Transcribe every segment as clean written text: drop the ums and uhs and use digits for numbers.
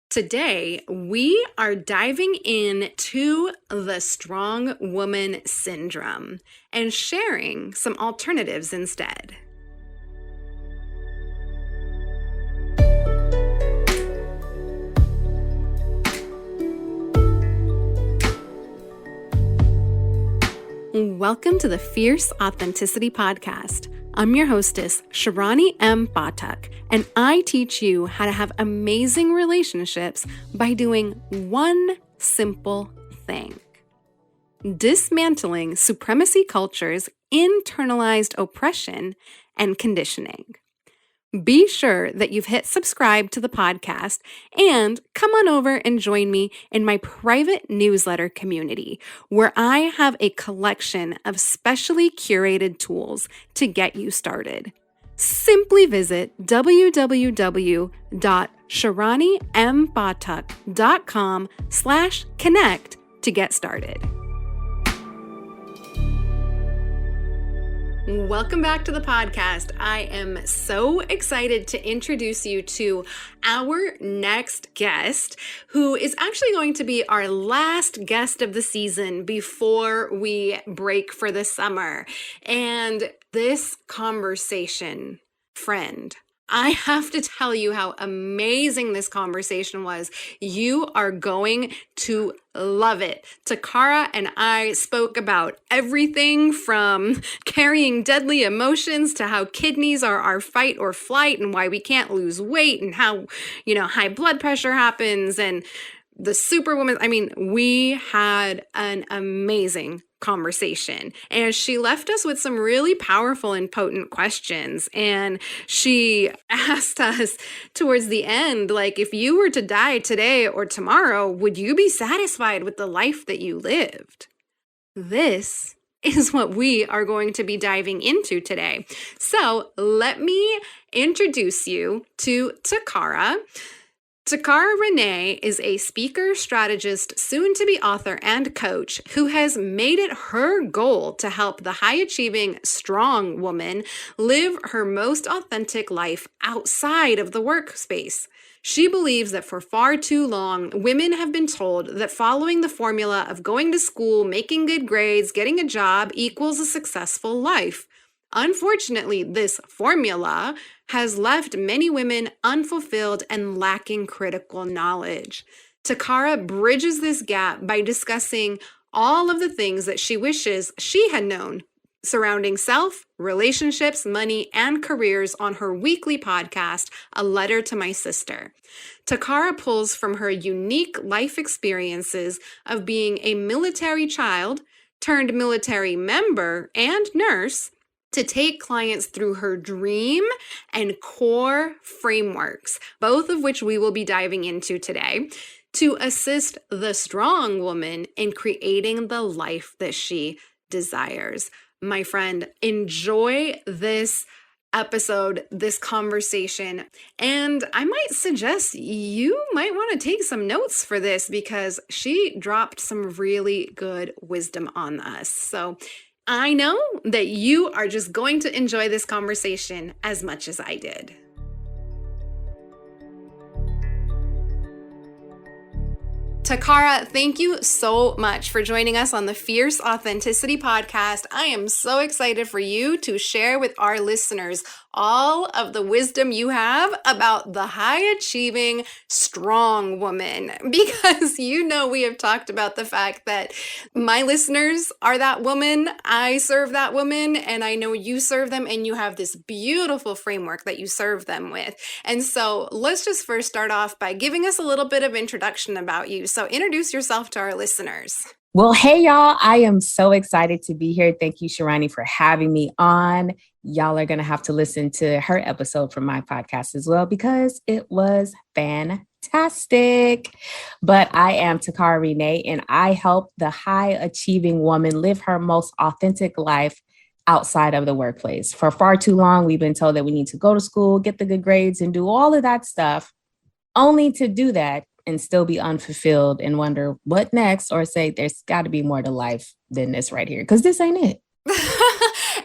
Today, we are diving into the Strong Woman Syndrome and sharing some alternatives instead. Welcome to the Fierce Authenticity Podcast. I'm your hostess, Sharani M. Batak, and I teach you how to have amazing relationships by doing one simple thing: dismantling supremacy culture's internalized oppression and conditioning. Be sure that you've hit subscribe to the podcast and come on over and join me in my private newsletter community, where I have a collection of specially curated tools to get you started. Simply visit www.sharanimbatak.com/connect to get started. Welcome back to the podcast. I am so excited to introduce you to our next guest, who is actually going to be our last guest of the season before we break for the summer. And this conversation, friend, I have to tell you how amazing this conversation was. You are going to love it. Taccarra and I spoke about everything from carrying deadly emotions to how kidneys are our fight or flight and why we can't lose weight and how, high blood pressure happens and the Superwoman. We had an amazing conversation, and she left us with some really powerful and potent questions. And she asked us towards the end, if you were to die today or tomorrow, would you be satisfied with the life that you lived? This is what we are going to be diving into today. So let me introduce you to Taccarra. Taccarra Renee is a speaker, strategist, soon-to-be author, and coach who has made it her goal to help the high-achieving, strong woman live her most authentic life outside of the workspace. She believes that for far too long, women have been told that following the formula of going to school, making good grades, getting a job equals a successful life. Unfortunately, this formula has left many women unfulfilled and lacking critical knowledge. Taccarra bridges this gap by discussing all of the things that she wishes she had known surrounding self, relationships, money, and careers on her weekly podcast, A Letter to My Sister. Taccarra pulls from her unique life experiences of being a military child turned military member and nurse to take clients through her dream and core frameworks, both of which we will be diving into today, to assist the strong woman in creating the life that she desires. My friend, enjoy this episode, this conversation, and I might suggest you might want to take some notes for this because she dropped some really good wisdom on us. So I know that you are just going to enjoy this conversation as much as I did. Taccarra, thank you so much for joining us on the Fierce Authenticity Podcast. I am so excited for you to share with our listeners all of the wisdom you have about the high-achieving, strong woman, because we have talked about the fact that my listeners are that woman, I serve that woman, and I know you serve them, and you have this beautiful framework that you serve them with. And so let's just first start off by giving us a little bit of introduction about you. So introduce yourself to our listeners. Well, hey, y'all. I am so excited to be here. Thank you, Sharani, for having me on. Y'all are going to have to listen to her episode from my podcast as well because it was fantastic. But I am Taccarra Renee, and I help the high-achieving woman live her most authentic life outside of the workplace. For far too long, we've been told that we need to go to school, get the good grades, and do all of that stuff, only to do that and still be unfulfilled and wonder what next, or say there's got to be more to life than this right here, because this ain't it.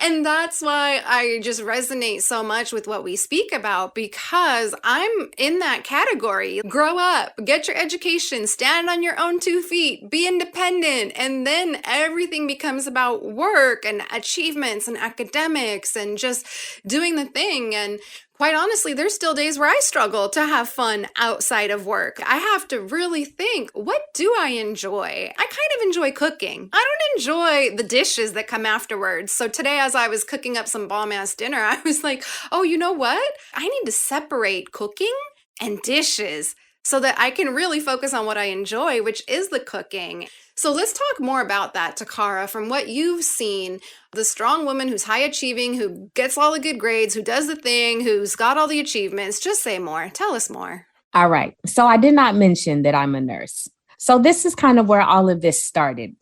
And that's why I just resonate so much with what we speak about, because I'm in that category. Grow up, get your education, stand on your own 2 feet, be independent. And then everything becomes about work and achievements and academics and just doing the thing. And quite honestly, there's still days where I struggle to have fun outside of work. I have to really think, what do I enjoy? I kind of enjoy cooking. I don't enjoy the dishes that come afterwards. So today, as I was cooking up some bomb-ass dinner, I was like, oh, you know what? I need to separate cooking and dishes so that I can really focus on what I enjoy, which is the cooking. So let's talk more about that, Taccarra, from what you've seen, the strong woman who's high achieving, who gets all the good grades, who does the thing, who's got all the achievements. Just say more. Tell us more. All right. So I did not mention that I'm a nurse. So this is kind of where all of this started,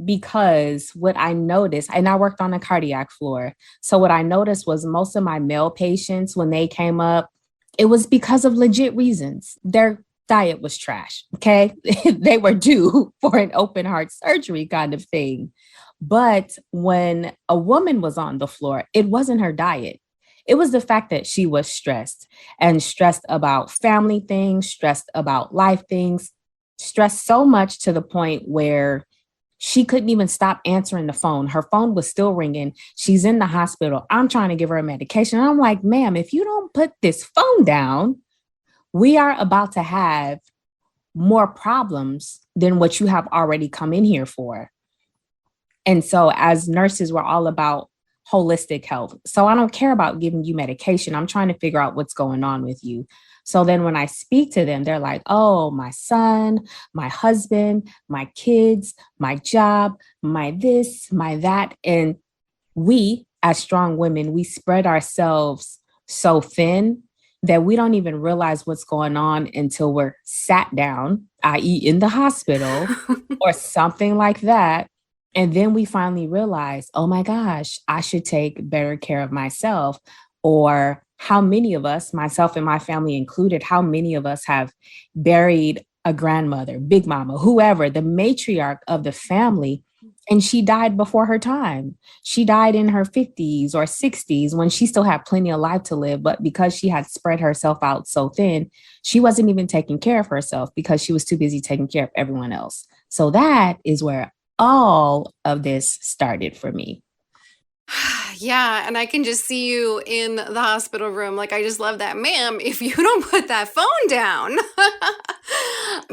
because what I noticed, and I worked on a cardiac floor. So what I noticed was most of my male patients, when they came up, it was because of legit reasons. Their diet was trash. Okay. They were due for an open heart surgery kind of thing. But when a woman was on the floor, it wasn't her diet. It was the fact that she was stressed about family things, stressed about life things, stressed so much to the point where she couldn't even stop answering the phone. Her phone was still ringing. She's in the hospital. I'm trying to give her a medication. I'm like, ma'am, if you don't put this phone down, we are about to have more problems than what you have already come in here for. And so as nurses, we're all about holistic health. So I don't care about giving you medication. I'm trying to figure out what's going on with you. So then when I speak to them, they're like, oh, my son, my husband, my kids, my job, my this, my that. And we, as strong women, we spread ourselves so thin that we don't even realize what's going on until we're sat down, i.e. in the hospital or something like that. And then we finally realize, oh my gosh, I should take better care of myself. Or how many of us, myself and my family included, how many of us have buried a grandmother, big mama, whoever, the matriarch of the family, and she died before her time. She died in her 50s or 60s when she still had plenty of life to live. But because she had spread herself out so thin, she wasn't even taking care of herself because she was too busy taking care of everyone else. So that is where all of this started for me. Yeah, and I can just see you in the hospital room. Like, I just love that, ma'am, if you don't put that phone down.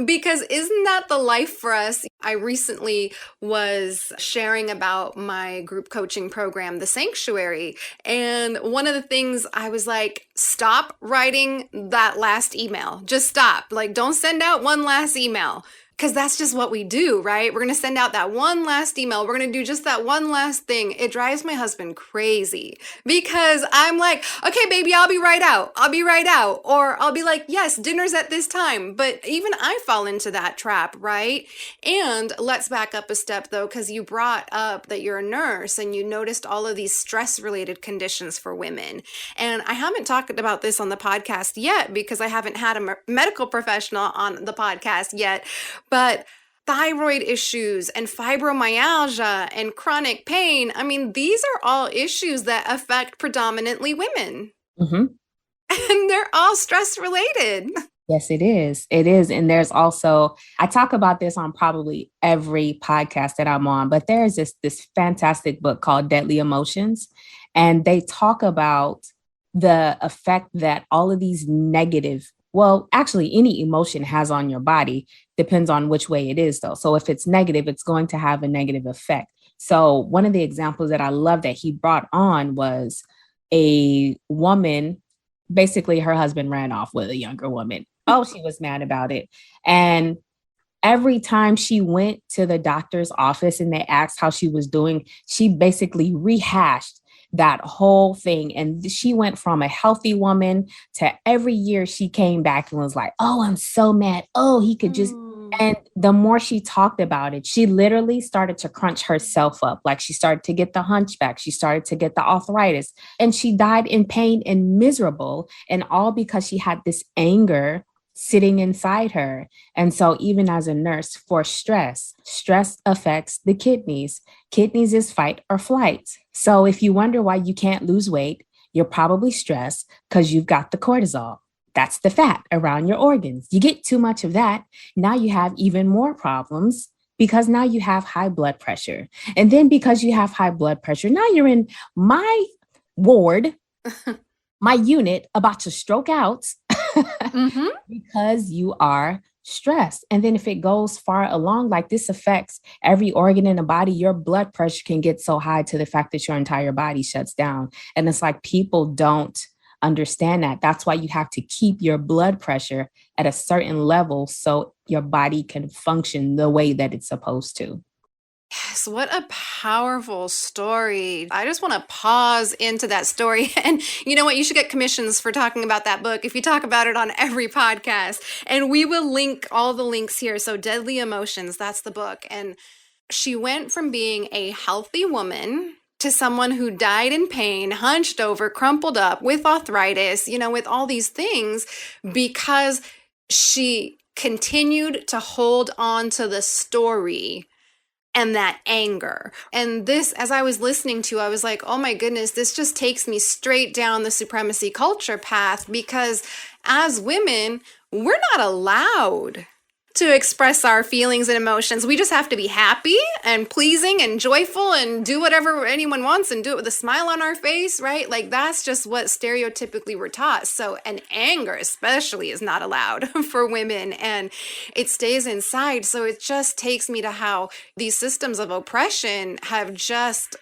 Because isn't that the life for us? I recently was sharing about my group coaching program, The Sanctuary. And one of the things I was like, stop writing that last email. Just stop. Like, don't send out one last email. Because that's just what we do, right? We're going to send out that one last email. We're going to do just that one last thing. It drives my husband crazy because I'm like, okay, baby, I'll be right out. I'll be right out. Or I'll be like, yes, dinner's at this time. But even I fall into that trap, right? And let's back up a step though, because you brought up that you're a nurse and you noticed all of these stress-related conditions for women. And I haven't talked about this on the podcast yet because I haven't had a medical professional on the podcast yet. But thyroid issues and fibromyalgia and chronic pain, I mean, these are all issues that affect predominantly women. Mm-hmm. And they're all stress related. Yes, it is. It is. And there's also, I talk about this on probably every podcast that I'm on, but there's this fantastic book called Deadly Emotions. And they talk about the effect that all of these negative, well, actually any emotion has on your body. Depends on which way it is though. So if it's negative, it's going to have a negative effect. So one of the examples that I love that he brought on was a woman, basically her husband ran off with a younger woman. Oh, she was mad about it. And every time she went to the doctor's office and they asked how she was doing, she basically rehashed that whole thing. And she went from a healthy woman to every year she came back and was like, oh, I'm so mad. Oh, he could just. And the more she talked about it, she literally started to crunch herself up. Like she started to get the hunchback. She started to get the arthritis and she died in pain and miserable. And all because she had this anger sitting inside her. And so even as a nurse, for stress, stress affects the kidneys. Kidneys is fight or flight. So if you wonder why you can't lose weight, you're probably stressed because you've got the cortisol. That's the fat around your organs. You get too much of that. Now you have even more problems because now you have high blood pressure. And then because you have high blood pressure, now you're in my ward, my unit, about to stroke out because you are stressed. And then if it goes far along, like this affects every organ in the body, your blood pressure can get so high to the fact that your entire body shuts down. And it's like people don't understand that. That's why you have to keep your blood pressure at a certain level so your body can function the way that it's supposed to. Yes, what a powerful story. I just want to pause into that story. And you know what? You should get commissions for talking about that book if you talk about it on every podcast. And we will link all the links here. So Deadly Emotions, that's the book. And she went from being a healthy woman to someone who died in pain, hunched over, crumpled up with arthritis, with all these things because she continued to hold on to the story and that anger. And this, as I was listening to, I was like, oh my goodness, this just takes me straight down the supremacy culture path because as women, we're not allowed to express our feelings and emotions. We just have to be happy and pleasing and joyful and do whatever anyone wants and do it with a smile on our face, right? Like that's just what stereotypically we're taught. So, and anger especially is not allowed for women and it stays inside. So it just takes me to how these systems of oppression have just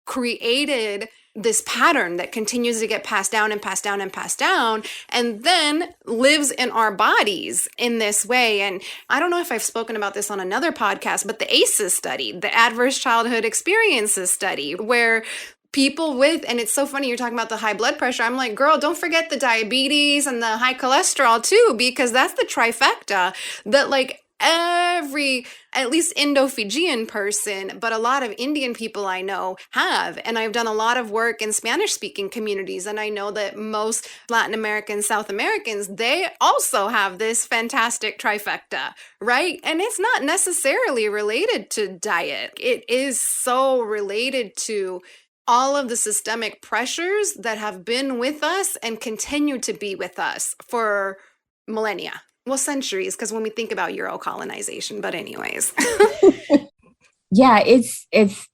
created this pattern that continues to get passed down and passed down and passed down, and then lives in our bodies in this way. And I don't know if I've spoken about this on another podcast, but the ACEs study, the Adverse Childhood Experiences study, where people with, and it's so funny, you're talking about the high blood pressure. I'm like, girl, don't forget the diabetes and the high cholesterol too, because that's the trifecta that like every, at least Indo-Fijian person, but a lot of Indian people I know have. And I've done a lot of work in Spanish-speaking communities. And I know that most Latin Americans, South Americans, they also have this fantastic trifecta, right? And it's not necessarily related to diet. It is so related to all of the systemic pressures that have been with us and continue to be with us for millennia. Well, centuries, because when we think about Euro colonization, but anyways. Yeah, it's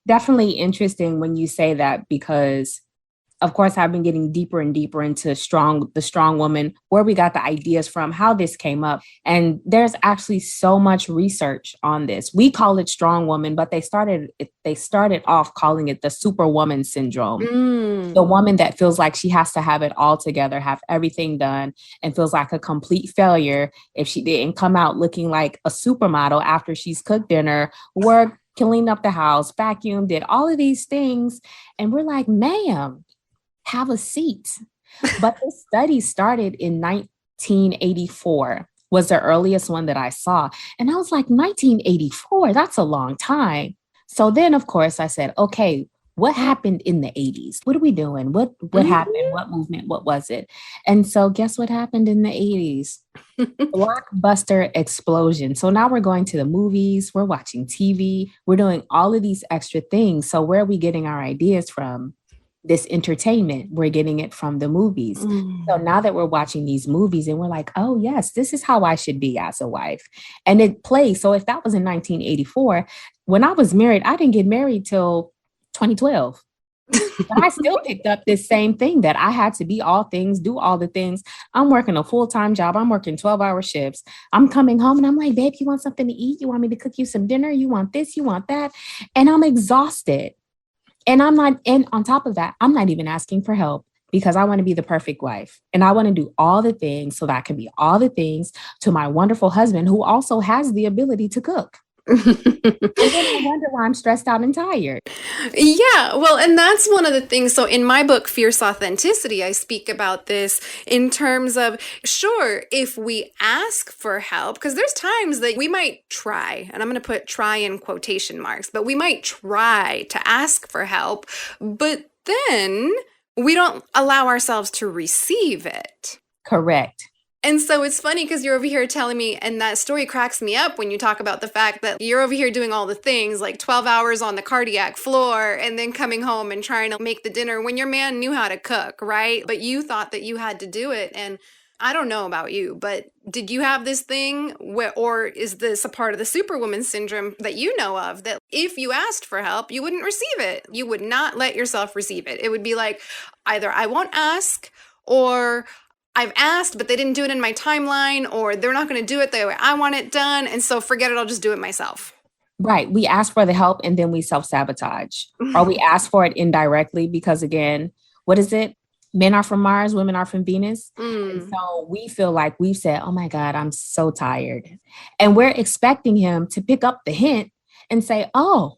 definitely interesting when you say that because, of course, I've been getting deeper and deeper into the strong woman, where we got the ideas from, how this came up. And there's actually so much research on this. We call it strong woman, but they started off calling it the Superwoman Syndrome. The woman that feels like she has to have it all together, have everything done, and feels like a complete failure if she didn't come out looking like a supermodel after she's cooked dinner, worked, cleaned up the house, vacuumed, did all of these things. And we're like, ma'am, have a seat. But the study started in 1984 was the earliest one that I saw. And I was like, 1984, that's a long time. So then, of course, I said, okay, what happened in the 80s? What are we doing? What happened? What movement? What was it? And so guess what happened in the 80s? Blockbuster explosion. So now we're going to the movies, we're watching TV, we're doing all of these extra things. So where are we getting our ideas from? This entertainment, we're getting it from the movies. So now that we're watching these movies and we're like, oh yes, this is how I should be as a wife. And it plays. So if that was in 1984, when I was married, I didn't get married till 2012. But I still picked up this same thing that I had to be all things, do all the things. I'm working a full-time job. I'm working 12-hour shifts. I'm coming home and I'm like, babe, you want something to eat? You want me to cook you some dinner? You want this? You want that? And I'm exhausted. And on top of that, I'm not even asking for help because I want to be the perfect wife. And I want to do all the things so that I can be all the things to my wonderful husband who also has the ability to cook. And then I wonder why I'm stressed out and tired. Yeah, well, and that's one of the things. So in my book, Fierce Authenticity, I speak about this in terms of, sure, if we ask for help, because there's times that we might try, and I'm going to put try in quotation marks, but we might try to ask for help, but then we don't allow ourselves to receive it. Correct. And so it's funny because you're over here telling me, and that story cracks me up when you talk about the fact that you're over here doing all the things like 12 hours on the cardiac floor and then coming home and trying to make the dinner when your man knew how to cook, right? But you thought that you had to do it. And I don't know about you, but did you have this thing where, or is this a part of the Superwoman Syndrome that you know of, that if you asked for help, you wouldn't receive it? You would not let yourself receive it. It would be like, either I won't ask, or I've asked, but they didn't do it in my timeline, or they're not going to do it the way I want it done. And so forget it, I'll just do it myself. Right. We ask for the help and then we self-sabotage, or we ask for it indirectly because, again, what is it? Men are from Mars, women are from Venus. And so we feel like we've said, oh my God, I'm so tired. And we're expecting him to pick up the hint and say, oh,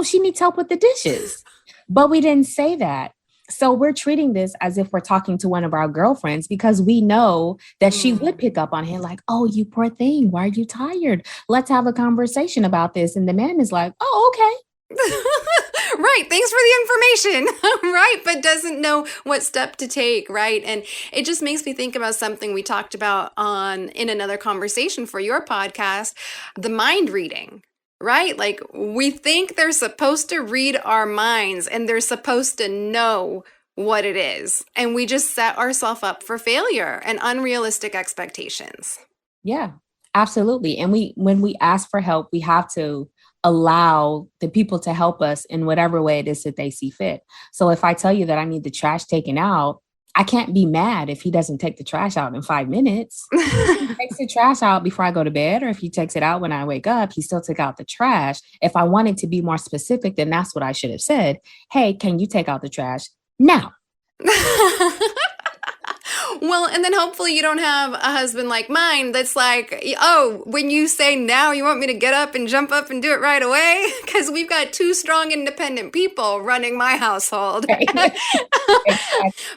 she needs help with the dishes. But we didn't say that. So we're treating this as if we're talking to one of our girlfriends because we know that she would pick up on him like, oh, you poor thing. Why are you tired? Let's have a conversation about this. And the man is like, oh, okay. Right. Thanks for the information. Right. But doesn't know what step to take. Right. And it just makes me think about something we talked about in another conversation for your podcast, the mind reading. Right? Like, we think they're supposed to read our minds and they're supposed to know what it is. And we just set ourselves up for failure and unrealistic expectations. Yeah, absolutely. And when we ask for help, we have to allow the people to help us in whatever way it is that they see fit. So if I tell you that I need the trash taken out, I can't be mad if he doesn't take the trash out in 5 minutes. If he takes the trash out before I go to bed, or if he takes it out when I wake up, he still took out the trash. If I wanted to be more specific, then that's what I should have said. Hey, can you take out the trash now? Well, and then hopefully you don't have a husband like mine that's like, oh, when you say now, you want me to get up and jump up and do it right away? Because we've got 2 strong, independent people running my household. Right.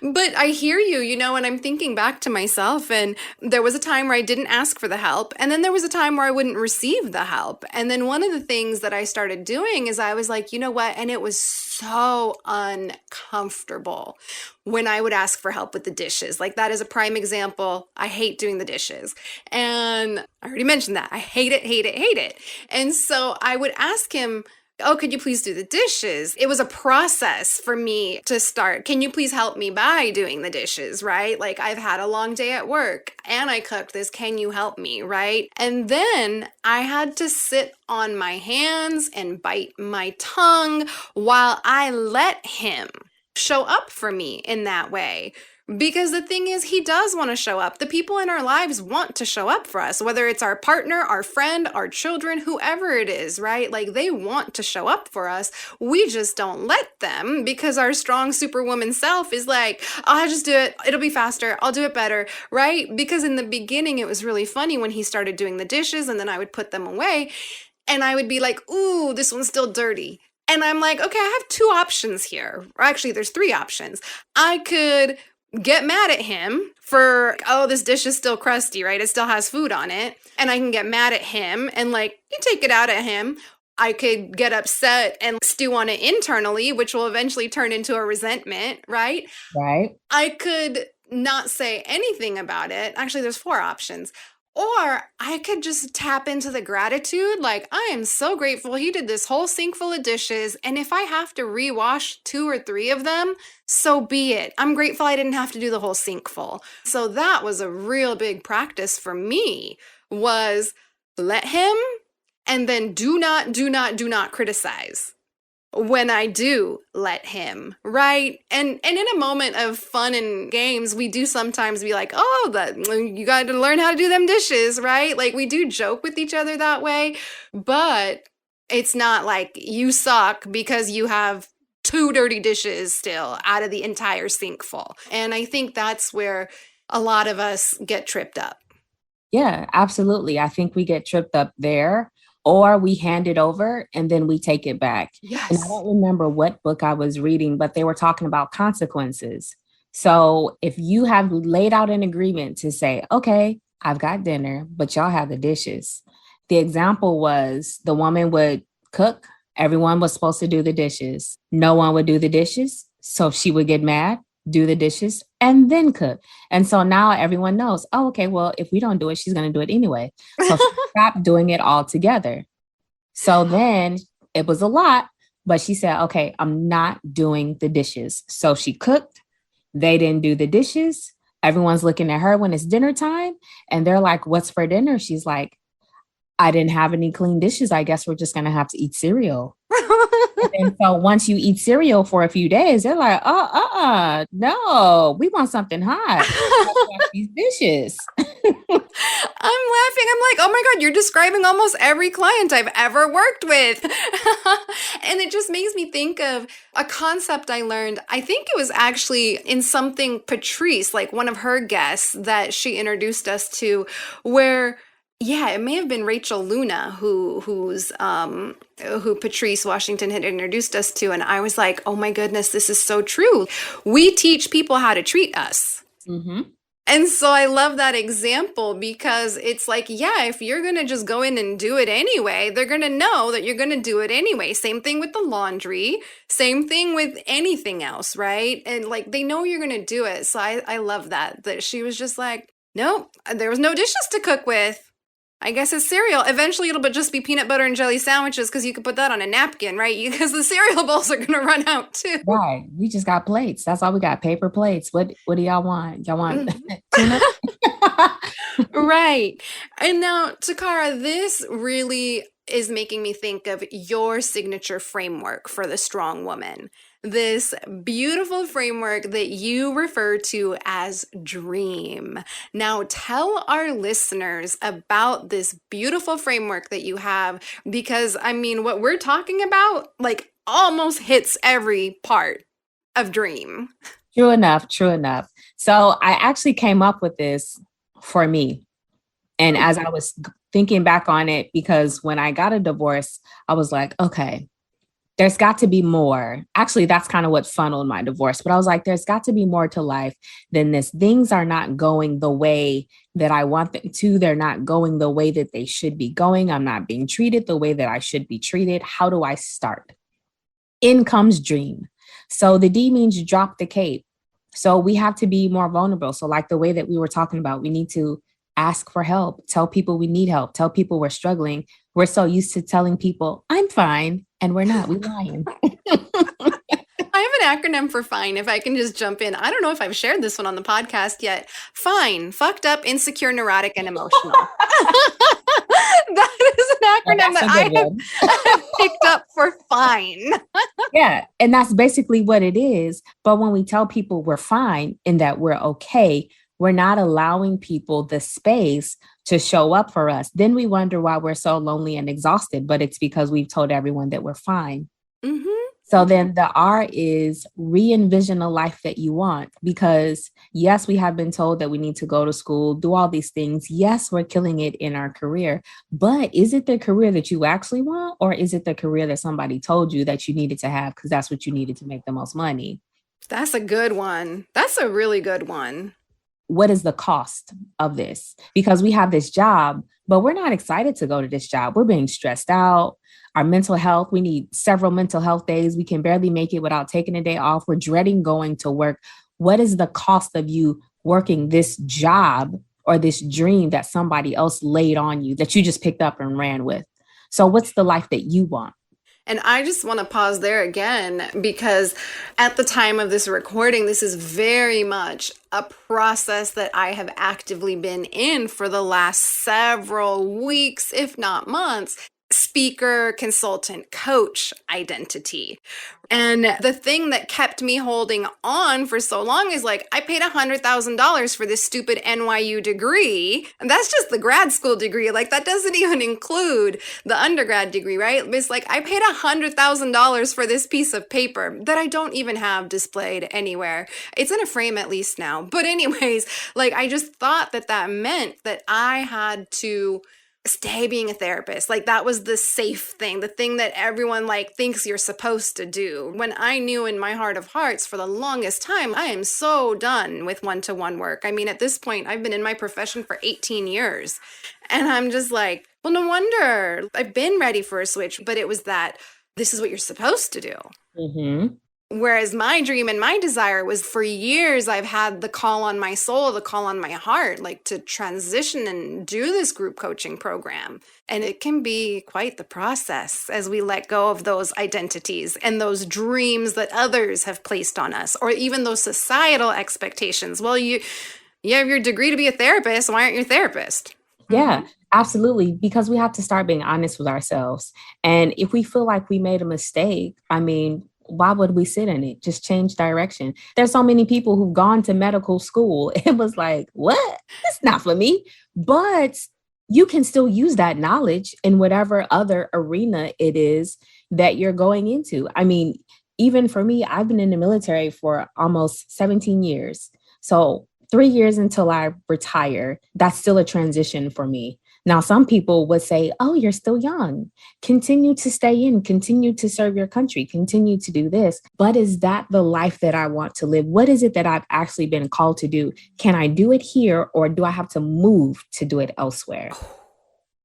But I hear you, and I'm thinking back to myself, and there was a time where I didn't ask for the help. And then there was a time where I wouldn't receive the help. And then one of the things that I started doing is I was like, you know what? And it was so uncomfortable when I would ask for help with the dishes. Like, that is a prime example. I hate doing the dishes. And I already mentioned that. I hate it, hate it, hate it. And so I would ask him, oh, could you please do the dishes? It was a process for me to start. Can you please help me by doing the dishes, right? Like, I've had a long day at work and I cooked this. Can you help me, right? And then I had to sit on my hands and bite my tongue while I let him show up for me in that way. Because the thing is, he does want to show up. The people in our lives want to show up for us, whether it's our partner, our friend, our children, whoever it is, right? Like, they want to show up for us. We just don't let them because our strong superwoman self is like, I'll just do it. It'll be faster. I'll do it better, right? Because in the beginning, it was really funny when he started doing the dishes and then I would put them away and I would be like, ooh, this one's still dirty. And I'm like, okay, I have 2 options here. Or actually, there's 3 options. I could get mad at him for, oh, this dish is still crusty, right? It still has food on it. And I can get mad at him and like, you take it out at him. I could get upset and stew on it internally, which will eventually turn into a resentment, right? Right. I could not say anything about it. Actually, there's 4 options. Or I could just tap into the gratitude, like, I am so grateful he did this whole sink full of dishes, and if I have to rewash 2 or 3 of them, so be it. I'm grateful I didn't have to do the whole sink full. So that was a real big practice for me, was let him, and then do not criticize when I do let him, right? And in a moment of fun and games, we do sometimes be like, oh, you got to learn how to do them dishes, right? Like, we do joke with each other that way, but it's not like you suck because you have 2 dirty dishes still out of the entire sink full. And I think that's where a lot of us get tripped up. Yeah, absolutely. I think we get tripped up there. Or we hand it over and then we take it back. Yes. And I don't remember what book I was reading, but they were talking about consequences. So if you have laid out an agreement to say, okay, I've got dinner, but y'all have the dishes. The example was the woman would cook. Everyone was supposed to do the dishes. No one would do the dishes. So she would get mad. do the dishes, and then cook. And so now everyone knows, oh, okay, well, if we don't do it, she's going to do it anyway. So she stopped doing it all together. So then it was a lot, but she said, okay, I'm not doing the dishes. So she cooked. They didn't do the dishes. Everyone's looking at her when it's dinner time. And they're like, what's for dinner? She's like, I didn't have any clean dishes. I guess we're just going to have to eat cereal. And so once you eat cereal for a few days, they're like, no, we want something hot. Wash these dishes. I'm laughing. I'm like, oh my God, you're describing almost every client I've ever worked with. And it just makes me think of a concept I learned. I think it was actually in something Patrice, like one of her guests that she introduced us to, where yeah, it may have been Rachel Luna who Patrice Washington had introduced us to, and I was like, "Oh my goodness, this is so true. We teach people how to treat us." Mm-hmm. And so I love that example because it's like, yeah, if you're going to just go in and do it anyway, they're going to know that you're going to do it anyway. Same thing with the laundry, same thing with anything else, right? And like they know you're going to do it. So I love that she was just like, nope, there was no dishes to cook with. I guess it's cereal. Eventually, it'll just be peanut butter and jelly sandwiches because you can put that on a napkin, right? Because the cereal bowls are going to run out too. Right. We just got plates. That's all we got. Paper plates. What do y'all want? Y'all want tuna? Right. And now, Taccarra, this really is making me think of your signature framework for the strong woman. This beautiful framework that you refer to as DREAM. Now, tell our listeners about this beautiful framework that you have, because I mean, what we're talking about, like, almost hits every part of DREAM. True enough. True enough. So I actually came up with this for me. And as I was thinking back on it, because when I got a divorce, I was like, okay, there's got to be more. Actually, that's kind of what funneled my divorce. But I was like, there's got to be more to life than this. Things are not going the way that I want them to. They're not going the way that they should be going. I'm not being treated the way that I should be treated. How do I start? In comes DREAM. So the D means drop the cape. So we have to be more vulnerable. So like the way that we were talking about, we need to ask for help, tell people we need help, tell people we're struggling. We're so used to telling people, I'm fine, and we're not. We're lying. I have an acronym for FINE, if I can just jump in. I don't know if I've shared this one on the podcast yet. FINE, fucked up, insecure, neurotic, and emotional. That is an acronym that I have picked up for FINE. Yeah, and that's basically what it is. But when we tell people we're fine and that we're okay, we're not allowing people the space to show up for us. Then we wonder why we're so lonely and exhausted, but it's because we've told everyone that we're fine. Mm-hmm. So then the R is re-envision a life that you want, because yes, we have been told that we need to go to school, do all these things. Yes, we're killing it in our career, but is it the career that you actually want? Or is it the career that somebody told you that you needed to have because that's what you needed to make the most money? That's a good one. That's a really good one. What is the cost of this? Because we have this job, but we're not excited to go to this job. We're being stressed out. Our mental health, we need several mental health days. We can barely make it without taking a day off. We're dreading going to work. What is the cost of you working this job or this dream that somebody else laid on you that you just picked up and ran with? So what's the life that you want? And I just want to pause there again, because at the time of this recording, this is very much a process that I have actively been in for the last several weeks, if not months. Speaker, consultant, coach identity. And the thing that kept me holding on for so long is like, I paid $100,000 for this stupid NYU degree. And that's just the grad school degree. Like, that doesn't even include the undergrad degree, right? It's like, I paid $100,000 for this piece of paper that I don't even have displayed anywhere. It's in a frame at least now. But anyways, like, I just thought that that meant that I had to stay being a therapist. Like, that was the safe thing, the thing that everyone like thinks you're supposed to do. When I knew in my heart of hearts for the longest time, I am so done with one-to-one work. I mean, at this point, I've been in my profession for 18 years. And I'm just like, well, no wonder. I've been ready for a switch, but it was that this is what you're supposed to do. Mm-hmm. Whereas my dream and my desire was for years, I've had the call on my soul, the call on my heart, like to transition and do this group coaching program. And it can be quite the process as we let go of those identities and those dreams that others have placed on us, or even those societal expectations. Well, you have your degree to be a therapist. Why aren't you a therapist? Yeah, absolutely. Because we have to start being honest with ourselves. And if we feel like we made a mistake, I mean, why would we sit in it? Just change direction. There's so many people who've gone to medical school. It was like, what? That's not for me. But you can still use that knowledge in whatever other arena it is that you're going into. I mean, even for me, I've been in the military for almost 17 years. So 3 years until I retire, that's still a transition for me. Now, some people would say, oh, you're still young. Continue to stay in, continue to serve your country, continue to do this. But is that the life that I want to live? What is it that I've actually been called to do? Can I do it here, or do I have to move to do it elsewhere?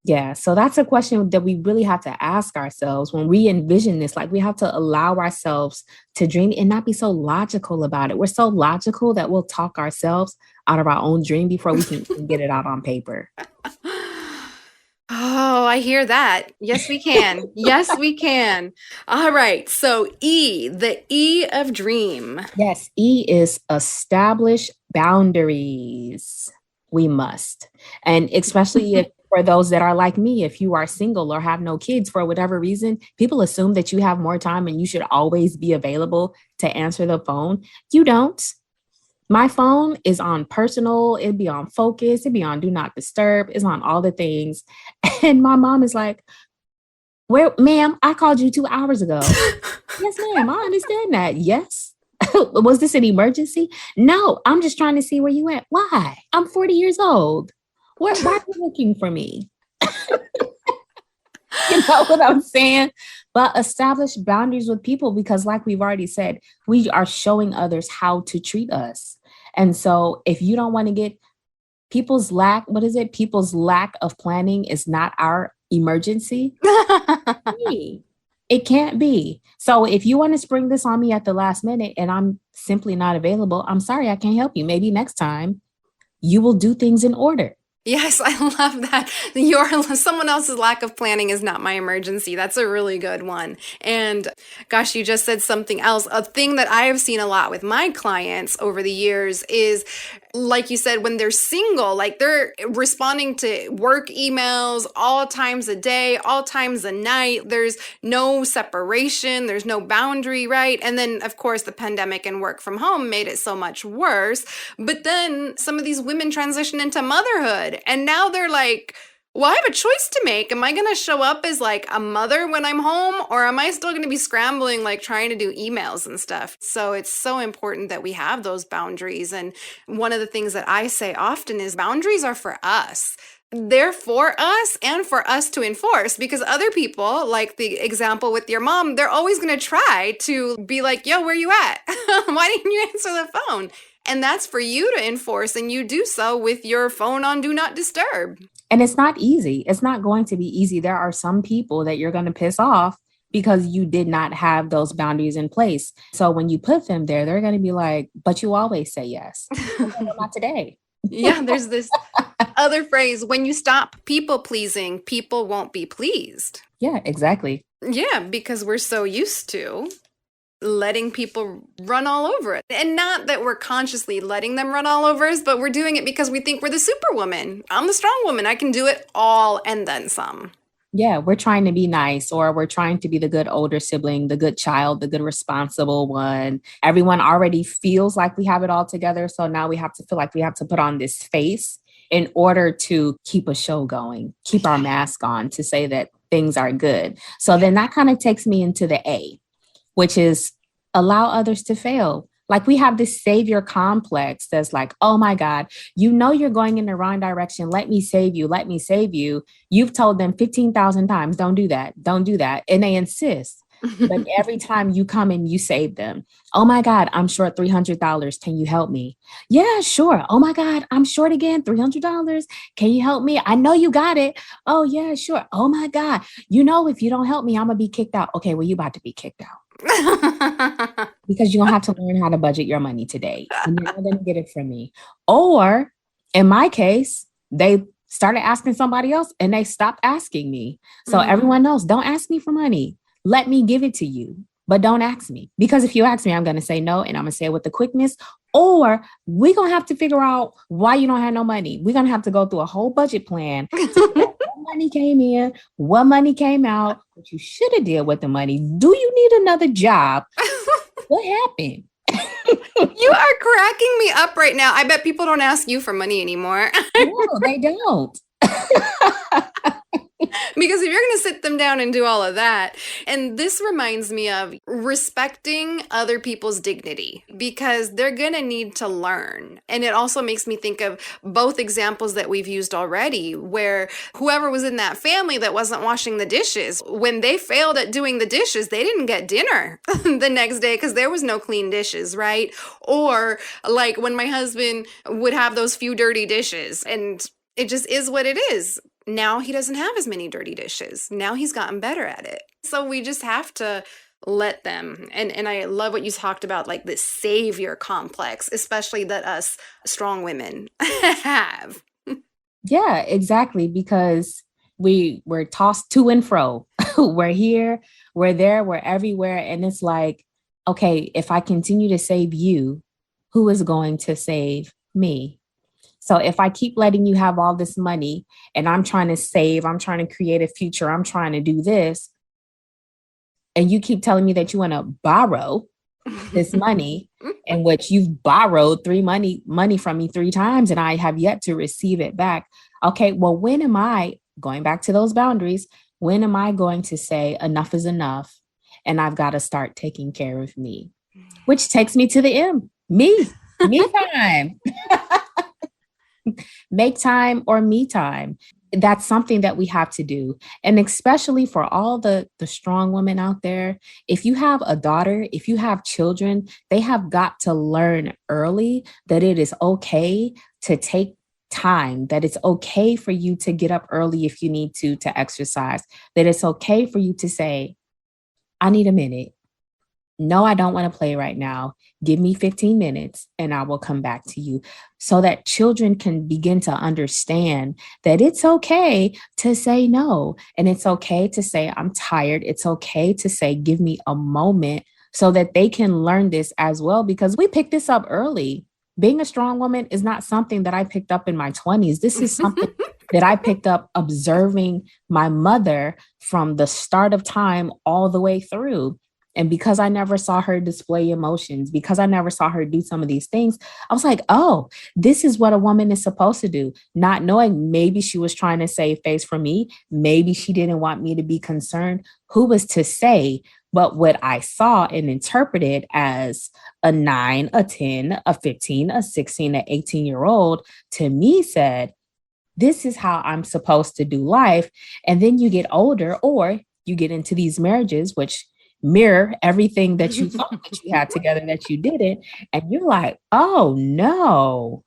Yeah, so that's a question that we really have to ask ourselves when we envision this. Like, we have to allow ourselves to dream and not be so logical about it. We're so logical that we'll talk ourselves out of our own dream before we can get it out on paper. Oh, I hear that. Yes, we can. Yes, we can. All right. So the E of dream. Yes, E is establish boundaries. We must. And especially if for those that are like me, if you are single or have no kids for whatever reason, people assume that you have more time and you should always be available to answer the phone. You don't. My phone is on personal, it'd be on focus, it'd be on do not disturb, it's on all the things. And my mom is like, where, ma'am, I called you 2 hours ago. Yes, ma'am, I understand that. Yes. Was this an emergency? No, I'm just trying to see where you went. Why? I'm 40 years old. Why are you looking for me? You know what I'm saying? But establish boundaries with people, because like we've already said, we are showing others how to treat us. And so if you don't want to get people's lack of planning is not our emergency. It can't be. So if you want to spring this on me at the last minute and I'm simply not available, I'm sorry, I can't help you. Maybe next time you will do things in order. Yes, I love that. Someone else's lack of planning is not my emergency. That's a really good one. And gosh, you just said something else. A thing that I have seen a lot with my clients over the years is, like you said, when they're single, like they're responding to work emails all times a day, all times a night. There's no separation. There's no boundary, right? And then, of course, the pandemic and work from home made it so much worse. But then some of these women transition into motherhood. And now they're like, well, I have a choice to make. Am I going to show up as like a mother when I'm home, or am I still going to be scrambling, like trying to do emails and stuff? So it's so important that we have those boundaries. And one of the things that I say often is boundaries are for us. They're for us and for us to enforce, because other people, like the example with your mom, they're always going to try to be like, yo, where you at? Why didn't you answer the phone? And that's for you to enforce, and you do so with your phone on do not disturb. And it's not easy. It's not going to be easy. There are some people that you're going to piss off because you did not have those boundaries in place. So when you put them there, they're going to be like, but you always say yes. Well, not today. Yeah, there's this other phrase, when you stop people pleasing, people won't be pleased. Yeah, exactly. Yeah, because we're so used to letting people run all over it. And not that we're consciously letting them run all over us, but we're doing it because we think we're the superwoman. I'm the strong woman. I can do it all and then some. Yeah, we're trying to be nice, or we're trying to be the good older sibling, the good child, the good responsible one. Everyone already feels like we have it all together. So now we have to feel like we have to put on this face in order to keep a show going, keep our mask on to say that things are good. So then that kind of takes me into the A, which is allow others to fail. Like we have this savior complex that's like, oh my God, you know you're going in the wrong direction. Let me save you. Let me save you. You've told them 15,000 times, don't do that. Don't do that. And they insist. But every time you come and you save them, oh my God, I'm short $300. Can you help me? Yeah, sure. Oh my God, I'm short again, $300. Can you help me? I know you got it. Oh yeah, sure. Oh my God. You know, if you don't help me, I'm going to be kicked out. Okay, well, you about to be kicked out. because you're going to have to learn how to budget your money today. And you're not going to get it from me. Or in my case, they started asking somebody else and they stopped asking me. So everyone knows, don't ask me for money. Let me give it to you, but don't ask me. Because if you ask me, I'm going to say no, and I'm going to say it with the quickness. Or we're going to have to figure out why you don't have no money. We're going to have to go through a whole budget plan. What money came in, what money came out, what you should have did with the money. Do you need another job? What happened? You are cracking me up right now. I bet people don't ask you for money anymore. No, they don't. Because if you're going to sit them down and do all of that, and this reminds me of respecting other people's dignity, because they're going to need to learn. And it also makes me think of both examples that we've used already, where whoever was in that family that wasn't washing the dishes, when they failed at doing the dishes, they didn't get dinner the next day because there was no clean dishes, right? Or like when my husband would have those few dirty dishes, and it just is what it is. Now he doesn't have as many dirty dishes. Now he's gotten better at it. So we just have to let them. And I love what you talked about, like this savior complex, especially that us strong women have. Yeah, exactly. Because we're tossed to and fro. We're here, we're there, we're everywhere. And it's like, okay, if I continue to save you, who is going to save me? So if I keep letting you have all this money and I'm trying to save, I'm trying to create a future, I'm trying to do this, and you keep telling me that you want to borrow this money, in which you've borrowed money from me 3 times and I have yet to receive it back. Okay, well, when am I going back to those boundaries? When am I going to say enough is enough and I've got to start taking care of me? Which takes me to the M, me time. Make time or me time. That's something that we have to do. And especially for all the strong women out there, if you have a daughter, if you have children, they have got to learn early that it is okay to take time, that it's okay for you to get up early if you need to exercise, that it's okay for you to say, I need a minute. No, I don't want to play right now. Give me 15 minutes and I will come back to you, so that children can begin to understand that it's okay to say no. And it's okay to say, I'm tired. It's okay to say, give me a moment, so that they can learn this as well, because we picked this up early. Being a strong woman is not something that I picked up in my 20s. This is something that I picked up observing my mother from the start of time all the way through. And because I never saw her display emotions, because I never saw her do some of these things, I was like, oh, this is what a woman is supposed to do. Not knowing, maybe she was trying to save face for me. Maybe she didn't want me to be concerned. Who was to say? But what I saw and interpreted as a 9, a 10, a 15, a 16, an 18-year-old to me said, this is how I'm supposed to do life. And then you get older, or you get into these marriages, which mirror everything that you thought that you had together that you didn't. And you're like, oh no,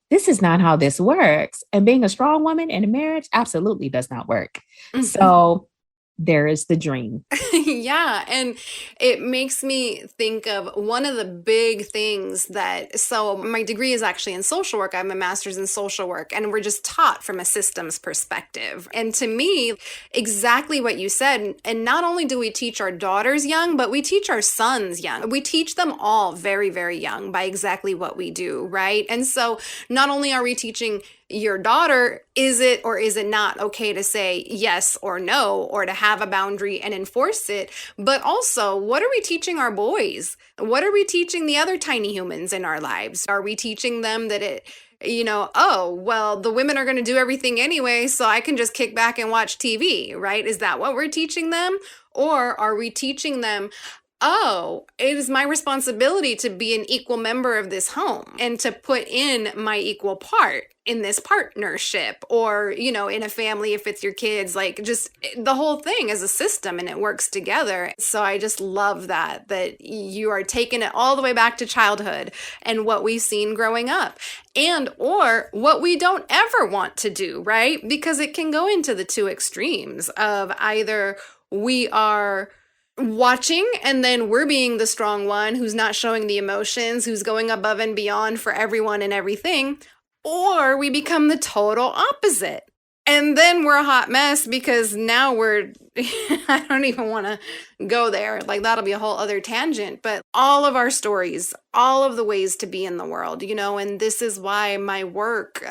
this is not how this works. And being a strong woman in a marriage absolutely does not work. So there is the dream. Yeah. And it makes me think of one of the big things so my degree is actually in social work. I have a master's in social work, and we're just taught from a systems perspective. And to me, exactly what you said. And not only do we teach our daughters young, but we teach our sons young. We teach them all very, very young by exactly what we do, right? And so not only are we teaching your daughter, is it or is it not okay to say yes or no, or to have a boundary and enforce it? But also, what are we teaching our boys? What are we teaching the other tiny humans in our lives? Are we teaching them that oh, well, the women are going to do everything anyway, so I can just kick back and watch TV, right? Is that what we're teaching them? Or are we teaching them, oh, it is my responsibility to be an equal member of this home and to put in my equal part in this partnership, or, in a family, if it's your kids, like just the whole thing is a system and it works together. So I just love that you are taking it all the way back to childhood and what we've seen growing up, and or what we don't ever want to do, right? Because it can go into the two extremes of either we are watching, and then we're being the strong one who's not showing the emotions, who's going above and beyond for everyone and everything, or we become the total opposite. And then we're a hot mess because now we're, I don't even want to go there. Like, that'll be a whole other tangent. But all of our stories, all of the ways to be in the world, and this is why my work,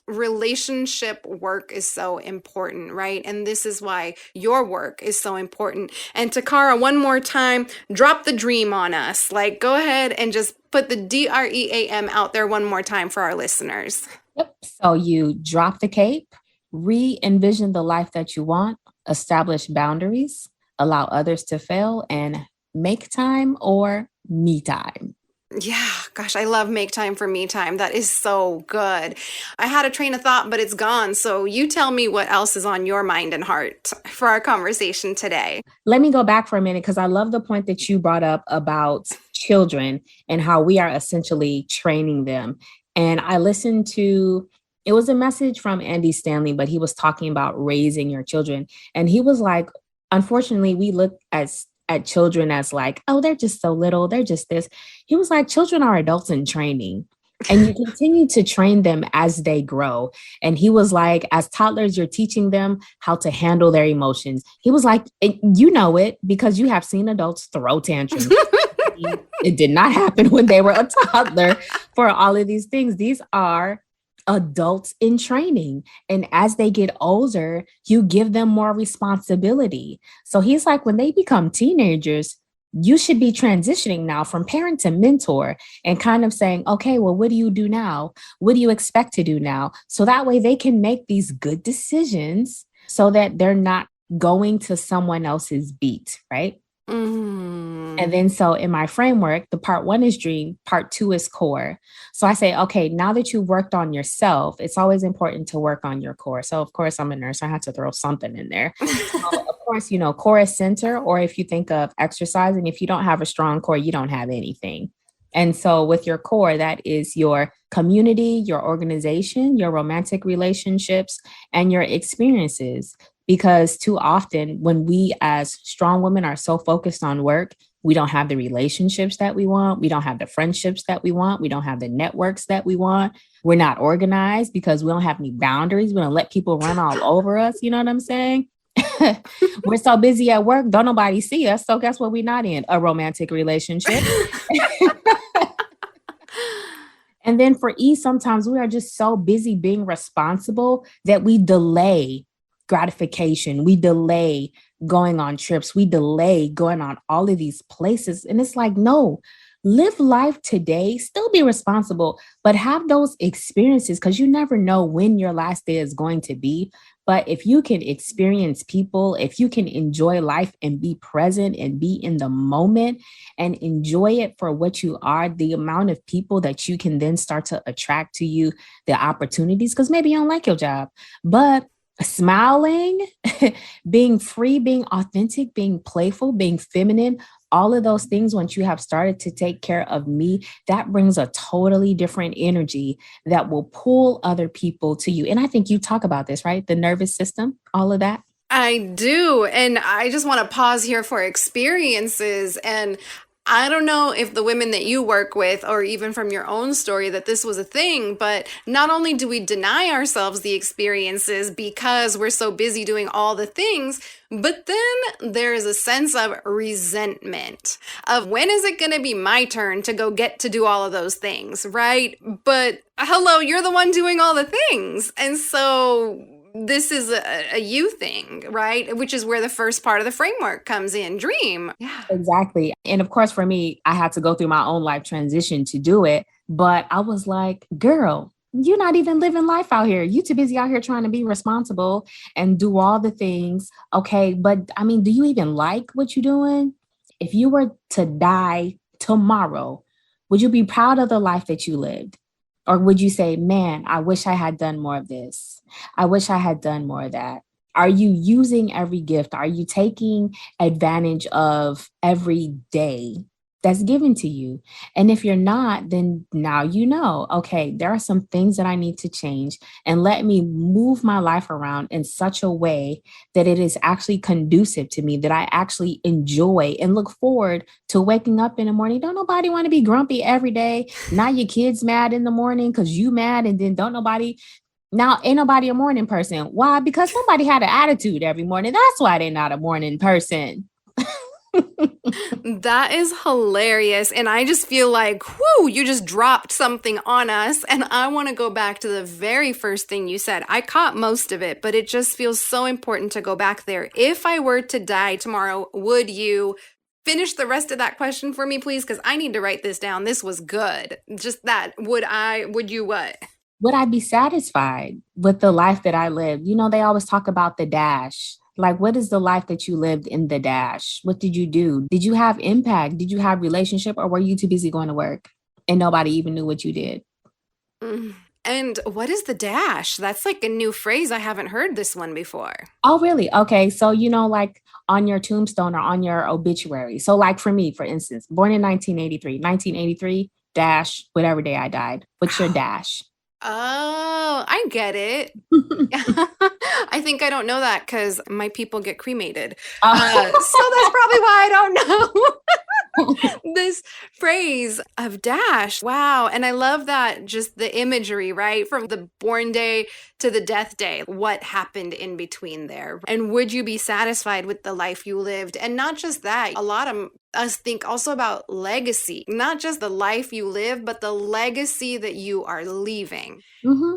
relationship work is so important, right? And this is why your work is so important. And Taccarra, one more time, drop the dream on us. Like, go ahead and just put the DREAM out there one more time for our listeners. Yep. So you drop the cape, re-envision the life that you want, establish boundaries, allow others to fail, and make time or me time. Yeah, gosh, I love make time for me time. That is so good. I had a train of thought, but it's gone. So you tell me what else is on your mind and heart for our conversation today. Let me go back for a minute because I love the point that you brought up about children and how we are essentially training them. And I listened to, it was a message from Andy Stanley, but he was talking about raising your children. And he was like, unfortunately, we look at children as like, oh, they're just so little. They're just this. He was like, children are adults in training. And you continue to train them as they grow. And he was like, as toddlers, you're teaching them how to handle their emotions. He was like, you know it because you have seen adults throw tantrums. It did not happen when they were a toddler for all of these things. These are adults in training. And as they get older, you give them more responsibility. So he's like, when they become teenagers, you should be transitioning now from parent to mentor and kind of saying, okay, well, what do you do now? What do you expect to do now? So that way they can make these good decisions so that they're not going to someone else's beat, right? Mm-hmm. And then so in my framework, the part 1 is dream, part 2 is core. So I say, okay, now that you've worked on yourself, it's always important to work on your core. So of course I'm a nurse, I had to throw something in there. So of course, core is center, or if you think of exercise, and if you don't have a strong core, you don't have anything. And so with your core, that is your community, your organization, your romantic relationships, and your experiences. Because too often when we as strong women are so focused on work, we don't have the relationships that we want. We don't have the friendships that we want. We don't have the networks that we want. We're not organized because we don't have any boundaries. We don't let people run all over us. You know what I'm saying? We're so busy at work. Don't nobody see us. So guess what? We're not in a romantic relationship. And then for E, sometimes we are just so busy being responsible that we delay gratification. We delay going on trips. We delay going on all of these places. And it's like, no, live life today, still be responsible, but have those experiences because you never know when your last day is going to be. But if you can experience people, if you can enjoy life and be present and be in the moment and enjoy it for what you are, the amount of people that you can then start to attract to you, the opportunities, because maybe you don't like your job, but smiling, being free, being authentic, being playful, being feminine, all of those things, once you have started to take care of me, that brings a totally different energy that will pull other people to you. And I think you talk about this, right? The nervous system, all of that. I do. And I just want to pause here for experiences. And I don't know if the women that you work with, or even from your own story, that this was a thing, but not only do we deny ourselves the experiences because we're so busy doing all the things, but then there is a sense of resentment of when is it going to be my turn to go get to do all of those things, right? But hello, you're the one doing all the things. And so this is a you thing, right? Which is where the first part of the framework comes in, dream. Yeah, exactly. And of course, for me, I had to go through my own life transition to do it. But I was like, girl, you're not even living life out here. You too busy out here trying to be responsible and do all the things. Okay. But I mean, do you even like what you're doing? If you were to die tomorrow, would you be proud of the life that you lived? Or would you say, man, I wish I had done more of this. I wish I had done more of that. Are you using every gift? Are you taking advantage of every day that's given to you. And if you're not, then now you know, okay, there are some things that I need to change, and let me move my life around in such a way that it is actually conducive to me, that I actually enjoy and look forward to waking up in the morning. Don't nobody want to be grumpy every day. Now your kids mad in the morning because you mad, and then now ain't nobody a morning person. Why? Because somebody had an attitude every morning. That's why they're not a morning person. That is hilarious. And I just feel like, whoo, you just dropped something on us. And I want to go back to the very first thing you said. I caught most of it, but it just feels so important to go back there. If I were to die tomorrow, would you finish the rest of that question for me, please? Because I need to write this down. This was good. Just that. Would you what? Would I be satisfied with the life that I lived? You know, they always talk about the dash. Like, what is the life that you lived in the dash? What did you do? Did you have impact? Did you have relationship, or were you too busy going to work and nobody even knew what you did? And what is the dash? That's like a new phrase. I haven't heard this one before. Oh, really? Okay. So, you know, like on your tombstone or on your obituary. So like for me, for instance, born in 1983, dash, whatever day I died. What's your dash? Oh, I get it. I think I don't know that because my people get cremated. So that's probably why I don't know this phrase of dash. Wow. And I love that, just the imagery, right? From the born day to the death day, what happened in between there. And would you be satisfied with the life you lived? And not just that, a lot of us think also about legacy, not just the life you live, but the legacy that you are leaving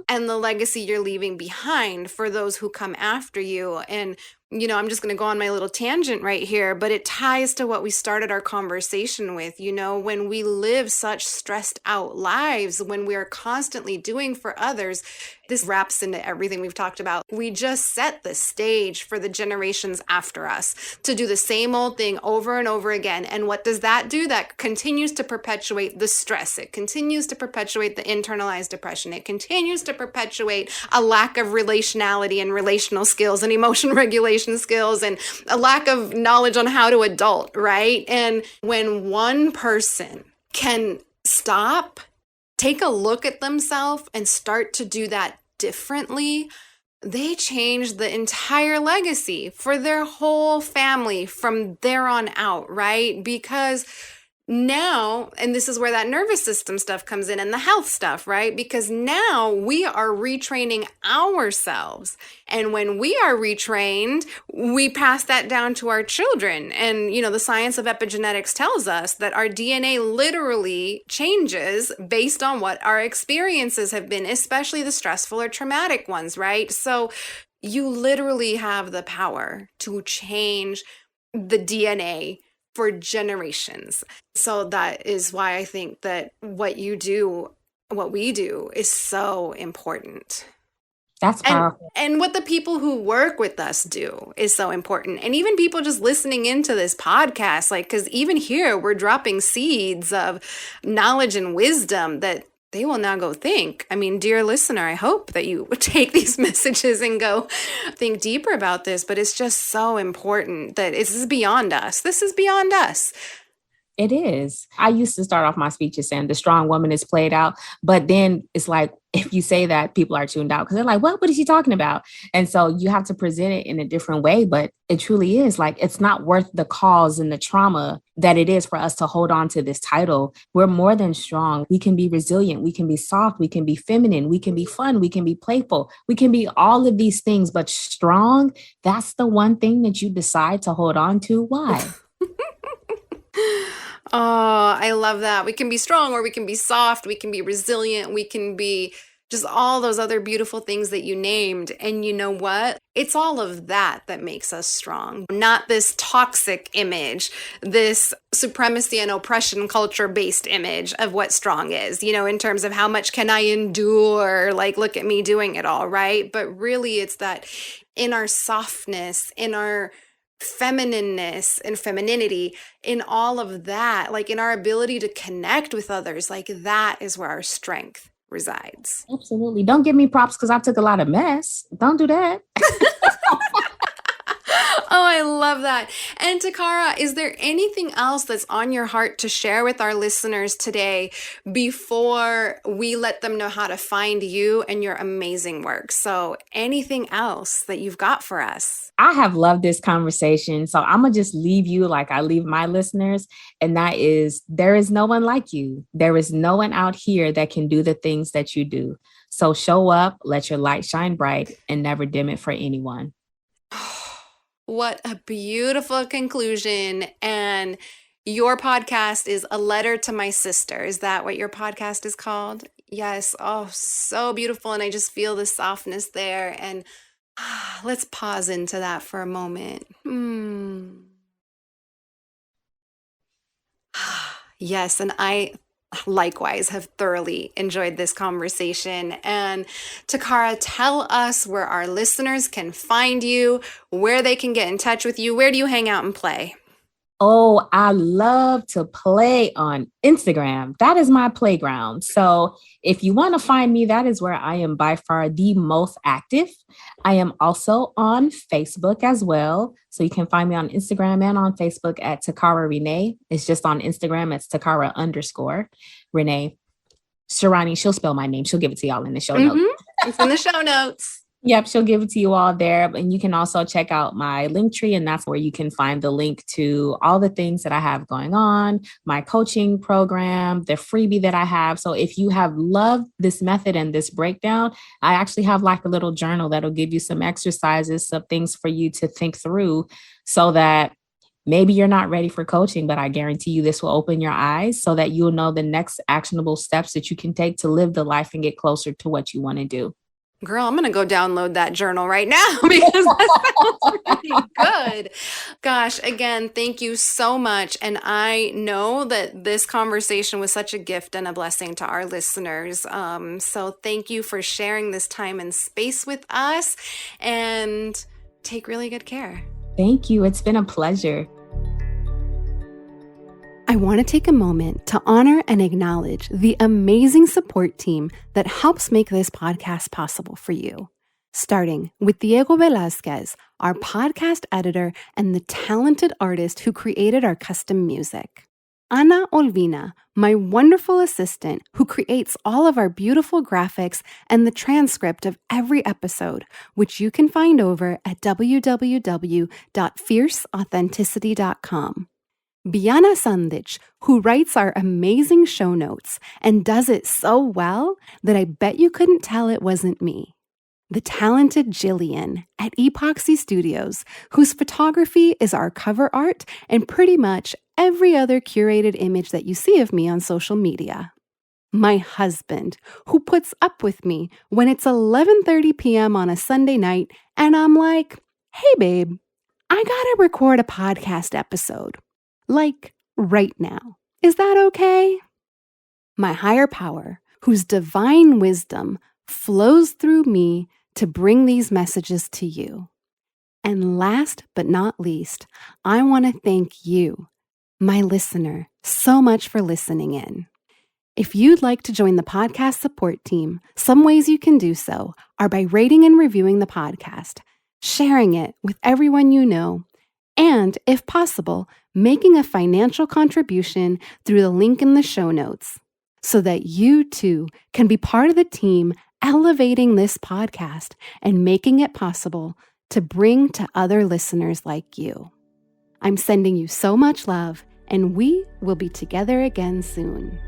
and the legacy you're leaving behind for those who come after you. And, you know, I'm just going to go on my little tangent right here, but it ties to what we started our conversation with. You know, when we live such stressed out lives, when we are constantly doing for others, this wraps into everything we've talked about. We just set the stage for the generations after us to do the same old thing over and over again. And what does that do? That continues to perpetuate the stress. It continues to perpetuate the internalized depression. It continues to perpetuate a lack of relationality and relational skills and emotion regulation skills and a lack of knowledge on how to adult, right? And when one person can stop, take a look at themselves and start to do that differently, they change the entire legacy for their whole family from there on out, right? Because now, and this is where that nervous system stuff comes in and the health stuff, right? Because now we are retraining ourselves. And when we are retrained, we pass that down to our children. And, you know, the science of epigenetics tells us that our DNA literally changes based on what our experiences have been, especially the stressful or traumatic ones, right? So you literally have the power to change the DNA for generations. So that is why I think that what we do is so important. That's powerful. And what the people who work with us do is so important. And even people just listening into this podcast, like, because even here we're dropping seeds of knowledge and wisdom that they will now go think. I mean, dear listener, I hope that you take these messages and go think deeper about this, but it's just so important that this is beyond us. This is beyond us. It is. I used to start off my speeches saying the strong woman is played out, but then it's like, if you say that, people are tuned out because they're like, what is she talking about? And so you have to present it in a different way, but it truly is like, it's not worth the cause and the trauma that it is for us to hold on to this title. We're more than strong. We can be resilient. We can be soft. We can be feminine. We can be fun. We can be playful. We can be all of these things, but strong, that's the one thing that you decide to hold on to. Why? Oh, I love that. We can be strong, or we can be soft. We can be resilient. We can be just all those other beautiful things that you named. And you know what? It's all of that that makes us strong, not this toxic image, this supremacy and oppression culture-based image of what strong is, you know, in terms of how much can I endure? Like, look at me doing it all, right? But really, it's that in our softness, in our feminineness and femininity, in all of that, like in our ability to connect with others, like that is where our strength resides. Absolutely. Don't give me props because I took a lot of mess. Don't do that. Oh, I love that. And Taccarra, is there anything else that's on your heart to share with our listeners today before we let them know how to find you and your amazing work? So anything else that you've got for us? I have loved this conversation. So I'm going to just leave you like I leave my listeners. And that is, there is no one like you. There is no one out here that can do the things that you do. So show up, let your light shine bright, and never dim it for anyone. What a beautiful conclusion. And your podcast is A Letter to My Sister. Is that what your podcast is called? Yes. Oh, so beautiful. And I just feel the softness there. And let's pause into that for a moment. Yes. And I likewise have thoroughly enjoyed this conversation. And Taccarra, tell us where our listeners can find you, where they can get in touch with you. Where do you hang out and play? Oh, I love to play on Instagram. That is my playground. So if you want to find me, that is where I am by far the most active. I am also on Facebook as well. So you can find me on Instagram and on Facebook at Taccarra Renee. It's just on Instagram. It's Taccarra_Renee. Sharani, she'll spell my name. She'll give it to y'all in the show notes. It's in the show notes. Yep, she'll give it to you all there. And you can also check out my Linktree, and that's where you can find the link to all the things that I have going on, my coaching program, the freebie that I have. So if you have loved this method and this breakdown, I actually have like a little journal that'll give you some exercises, some things for you to think through so that maybe you're not ready for coaching, but I guarantee you this will open your eyes so that you'll know the next actionable steps that you can take to live the life and get closer to what you want to do. Girl, I'm going to go download that journal right now because that sounds really good. Gosh, again, thank you so much. And I know that this conversation was such a gift and a blessing to our listeners. So thank you for sharing this time and space with us, and take really good care. Thank you. It's been a pleasure. I want to take a moment to honor and acknowledge the amazing support team that helps make this podcast possible for you. Starting with Diego Velazquez, our podcast editor and the talented artist who created our custom music. Ana Olvina, my wonderful assistant who creates all of our beautiful graphics and the transcript of every episode, which you can find over at www.fierceauthenticity.com. Biana Sandich, who writes our amazing show notes and does it so well that I bet you couldn't tell it wasn't me. The talented Jillian at Epoxy Studios, whose photography is our cover art and pretty much every other curated image that you see of me on social media. My husband, who puts up with me when it's 11:30 p.m. on a Sunday night and I'm like, hey babe, I gotta record a podcast episode. Like right now. Is that okay? My higher power, whose divine wisdom flows through me to bring these messages to you. And last but not least, I want to thank you, my listener, so much for listening in. If you'd like to join the podcast support team, some ways you can do so are by rating and reviewing the podcast, sharing it with everyone you know, and, if possible, making a financial contribution through the link in the show notes so that you too can be part of the team elevating this podcast and making it possible to bring to other listeners like you. I'm sending you so much love, and we will be together again soon.